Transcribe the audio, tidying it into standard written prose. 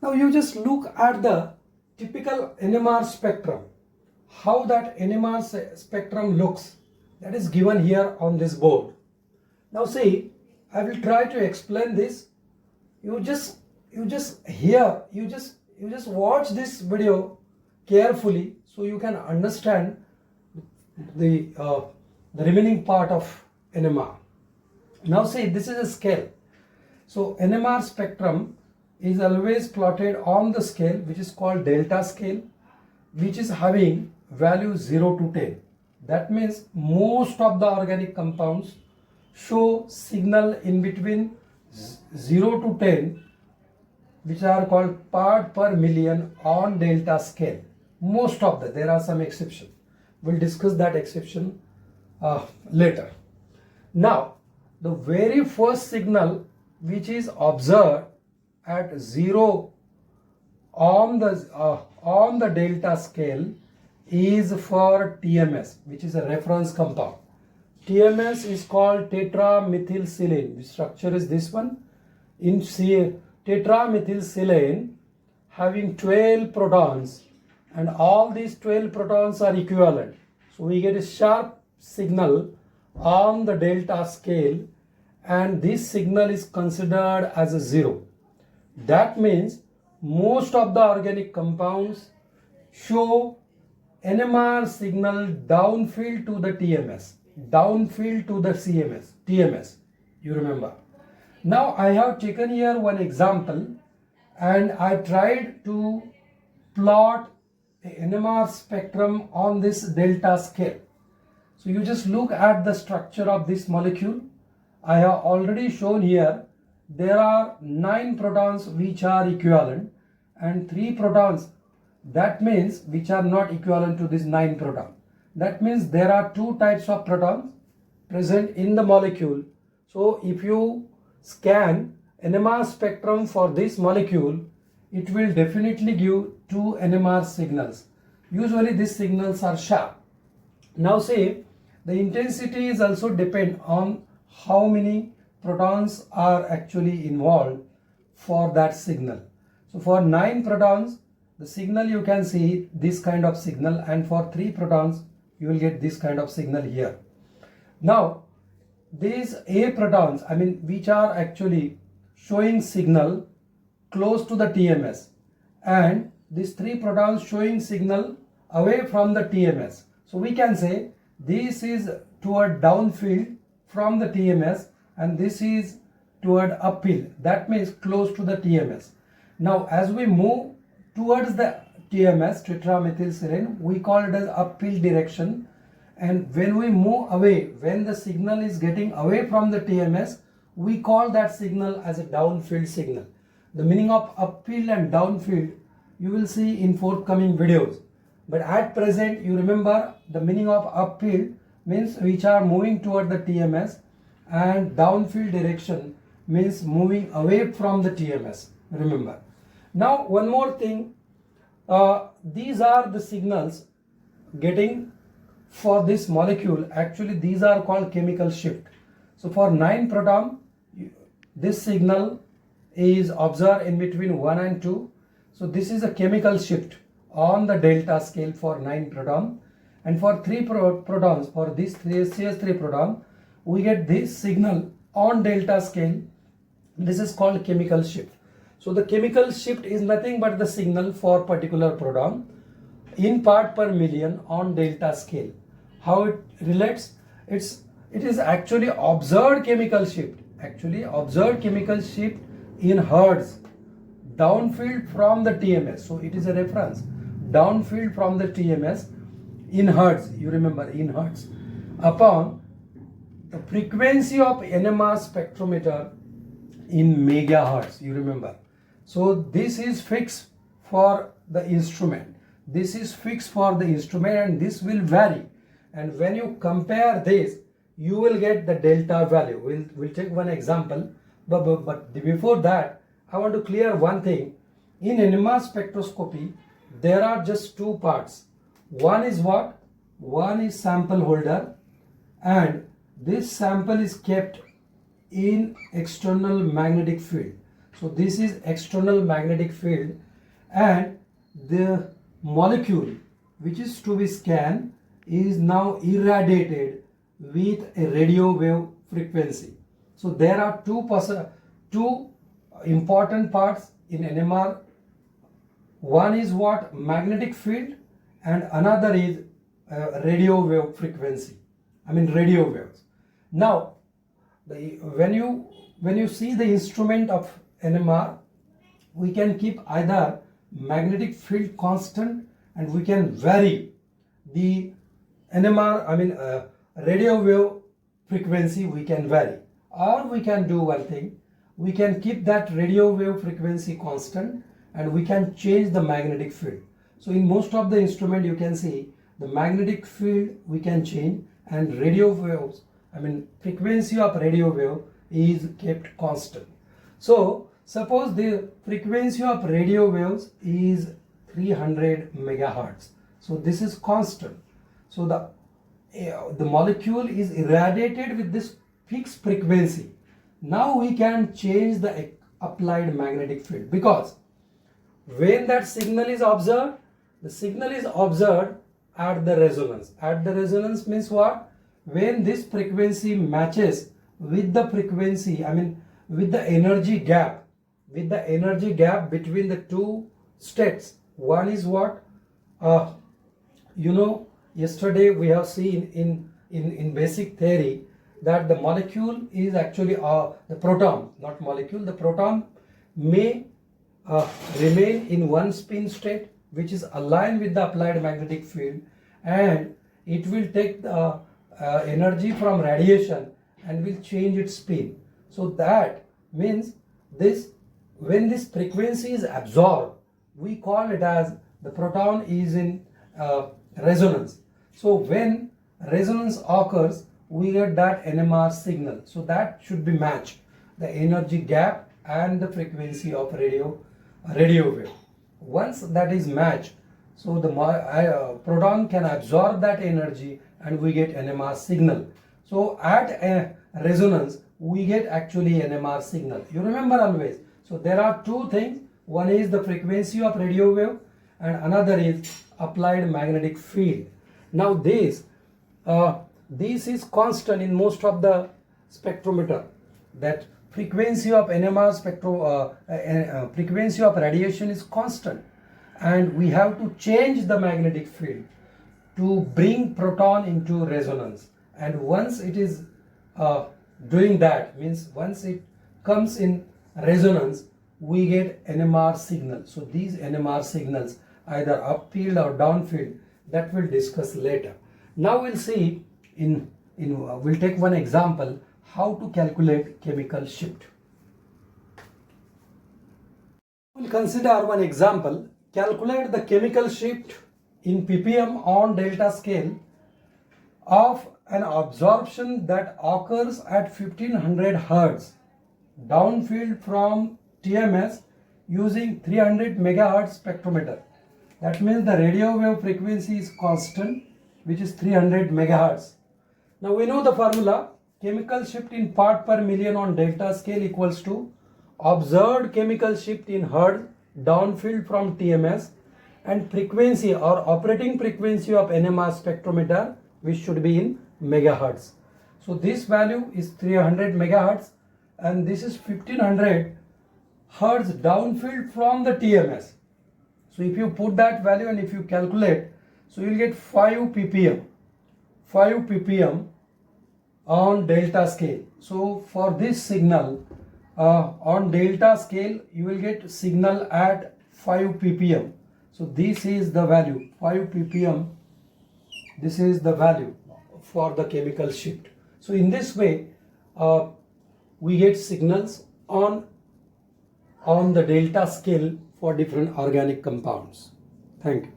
Now you just look at the typical NMR spectrum, how that NMR spectrum looks. That is given here on this board. Now see, I will try to explain this. You just watch this video carefully so you can understand the remaining part of NMR. Now see, this is a scale. So NMR spectrum is always plotted on the scale which is called delta scale, which is having value 0 to 10. That means most of the organic compounds show signal in between 0 to 10, which are called part per million on delta scale. Most of them, there are some exceptions. We'll discuss that exception later. Now, the very first signal which is observed at 0 on the delta scale is for TMS, which is a reference compound. TMS is called tetramethylsilane. The structure is this one. In tetramethylsilane having 12 protons, and all these 12 protons are equivalent. So we get a sharp signal on the delta scale, and this signal is considered as a 0. That means most of the organic compounds show NMR signal downfield to the TMS, downfield to the TMS, you remember. Now I have taken here one example and I tried to plot the NMR spectrum on this delta scale. So you just look at the structure of this molecule. I have already shown here there are 9 protons which are equivalent and 3 protons, that means which are not equivalent to this 9 proton. That means there are 2 types of protons present in the molecule. So if you scan NMR spectrum for this molecule, it will definitely give 2 NMR signals. Usually these signals are sharp. Now say the intensity is also depend on how many protons are actually involved for that signal. So for 9 protons, the signal you can see this kind of signal, and for 3 protons you will get this kind of signal here. Now these A protons, which are actually showing signal close to the TMS, and these 3 protons showing signal away from the TMS. So we can say this is toward downfield from the TMS and this is toward uphill, that means close to the TMS. Now as we move towards the TMS, tetramethylsilane, we call it as uphill direction, and when we move away, when the signal is getting away from the TMS, we call that signal as a downfield signal. The meaning of upfield and downfield you will see in forthcoming videos, but at present you remember the meaning of upfield means which are moving toward the TMS, and downfield direction means moving away from the TMS, remember. Now one more thing, these are the signals getting for this molecule. Actually these are called chemical shift. So for 9 proton, this signal is observed in between 1 and 2. So this is a chemical shift on the delta scale for 9 proton, and for 3 protons, for this CH3 proton, we get this signal on delta scale. This is called chemical shift. So the chemical shift is nothing but the signal for particular proton in part per million on delta scale. How it relates? It is actually observed chemical shift. Actually observed chemical shift in hertz downfield from the TMS. So it is a reference downfield from the TMS in hertz. You remember in hertz upon the frequency of NMR spectrometer in megahertz. You remember. So this is fixed for the instrument. This is fixed for the instrument, and this will vary. And when you compare this, you will get the delta value. We'll take one example. But before that, I want to clear one thing. In NMR spectroscopy, there are just 2 parts. One is what? One is sample holder, and this sample is kept in external magnetic field. So this is external magnetic field, and the molecule which is to be scanned is now irradiated with a radio wave frequency. So there are two important parts in NMR. One is what? Magnetic field, and another is radio wave frequency. I mean radio waves. Now, when you see the instrument of NMR, we can keep either magnetic field constant, and we can vary the NMR, radio wave frequency we can vary. Or we can do one thing, we can keep that radio wave frequency constant, and we can change the magnetic field. So in most of the instrument you can see the magnetic field we can change, and radio waves, frequency of radio wave is kept constant. So suppose the frequency of radio waves is 300 megahertz. So this is constant. So the molecule is irradiated with this fixed frequency. Now we can change the applied magnetic field, because when that signal is observed, the signal is observed at the resonance. At the resonance means what? When this frequency matches with the frequency, with the energy gap, between the two states. One is what? Yesterday we have seen in basic theory that the molecule is actually the proton, not molecule. The proton may remain in one spin state which is aligned with the applied magnetic field, and it will take the energy from radiation and will change its spin. So that means when this frequency is absorbed, we call it as the proton is in resonance. So when resonance occurs, we get that NMR signal. So that should be matched, the energy gap and the frequency of radio wave. Once that is matched, so the proton can absorb that energy and we get NMR signal. So at a resonance, we get actually NMR signal. You remember always. So there are two things. One is the frequency of radio wave, and another is applied magnetic field. Now this is constant in most of the spectrometer. That frequency of NMR frequency of radiation is constant, and we have to change the magnetic field to bring proton into resonance. And once it is doing that, means once it comes in resonance, we get NMR signal. So these NMR signals, either upfield or downfield, that we'll discuss later. Now we'll see we'll take one example how to calculate chemical shift. We'll consider one example. Calculate the chemical shift in ppm on delta scale of an absorption that occurs at 1500 Hz downfield from TMS using 300 megahertz spectrometer. That means the radio wave frequency is constant, which is 300 megahertz. Now we know the formula. Chemical shift in part per million on delta scale equals to observed chemical shift in Hz downfield from TMS, and frequency or operating frequency of NMR spectrometer, which should be in megahertz. So this value is 300 megahertz, and this is 1500 Hz downfield from the TMS. So if you put that value and if you calculate, so you will get 5 ppm on delta scale. So for this signal on delta scale, you will get signal at 5 ppm. So this is the value, 5 ppm. This is the value for the chemical shift. So in this way, we get signals on the delta scale for different organic compounds. Thank you.